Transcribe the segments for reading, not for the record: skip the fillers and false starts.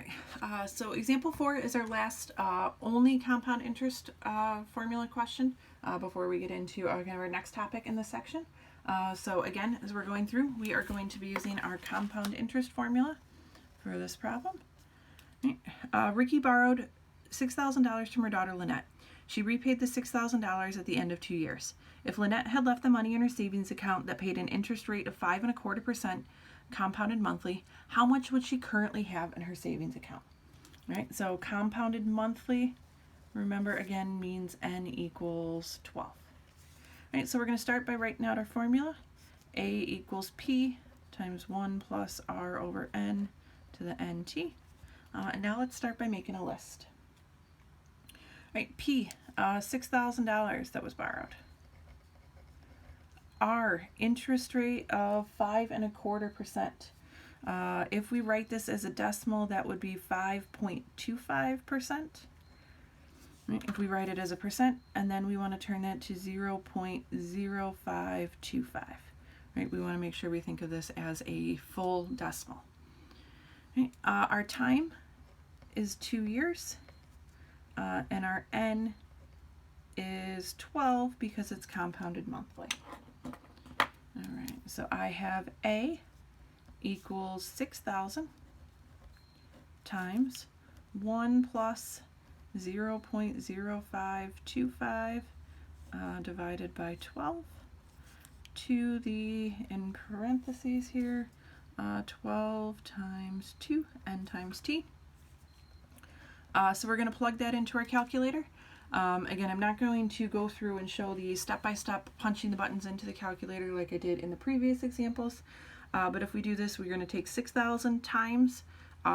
right, so example 4 is our last only compound interest formula question before we get into kind of our next topic in this section. So again, as we're going through, we are going to be using our compound interest formula for this problem. Ricky borrowed $6,000 from her daughter Lynette. She repaid the $6,000 at the end of 2 years. If Lynette had left the money in her savings account that paid an interest rate of 5.25% compounded monthly, how much would she currently have in her savings account? Right, so compounded monthly, remember again, means n equals 12. Right, so we're going to start by writing out our formula. A equals P times 1 plus R over N to the NT. And now let's start by making a list. Right, P, $6,000 that was borrowed. R, interest rate of 5.25%. If we write this as a decimal, that would be 5.25%. Right, if we write it as a percent, and then we want to turn that to 0.0525. Right, we want to make sure we think of this as a full decimal. Right, our time is 2 years, and our N is 12 because it's compounded monthly. All right, so I have A equals 6,000 times 1 plus 0.0525 divided by 12 to the, in parentheses here, 12 times 2, n times t. So we're going to plug that into our calculator. Again, I'm not going to go through and show the step-by-step punching the buttons into the calculator like I did in the previous examples. But if we do this, we're going to take 6,000 times,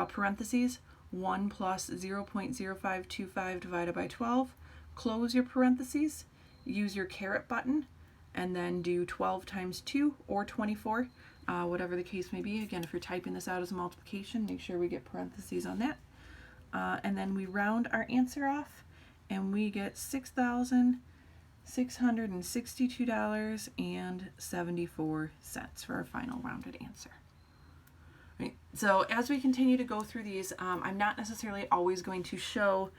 parentheses, 1 plus 0.0525 divided by 12. Close your parentheses, use your caret button, and then do 12 times 2 or 24, whatever the case may be. Again, if you're typing this out as a multiplication, make sure we get parentheses on that. And then we round our answer off, and we get $6,662.74 for our final rounded answer. Right. So as we continue to go through these, I'm not necessarily always going to show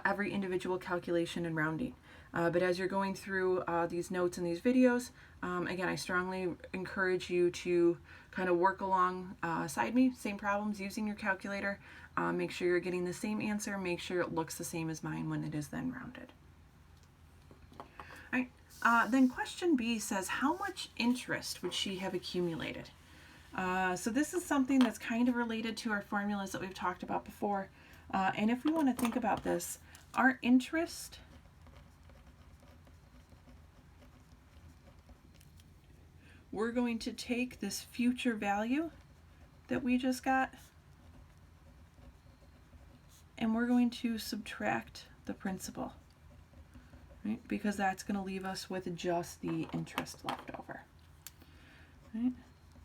every individual calculation and rounding. But as you're going through these notes and these videos, again, I strongly encourage you to kind of work alongside me, same problems, using your calculator. Make sure you're getting the same answer. Make sure it looks the same as mine when it is then rounded. All right. Then question B says, how much interest would she have accumulated? So this is something that's kind of related to our formulas that we've talked about before. And if we want to think about this, our interest we're going to take this future value that we just got, and we're going to subtract the principal, right? Because that's going to leave us with just the interest left over. Right?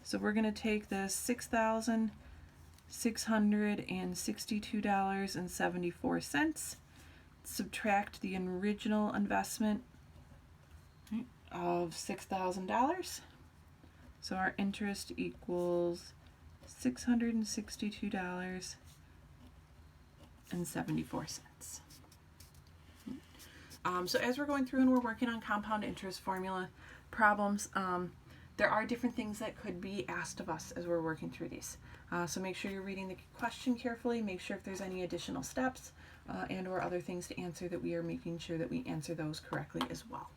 So we're going to take this $6,662.74, subtract the original investment, right, of $6,000. So our interest equals $662.74. So as we're going through and we're working on compound interest formula problems, there are different things that could be asked of us as we're working through these. So make sure you're reading the question carefully, make sure if there's any additional steps and or other things to answer that we are making sure that we answer those correctly as well.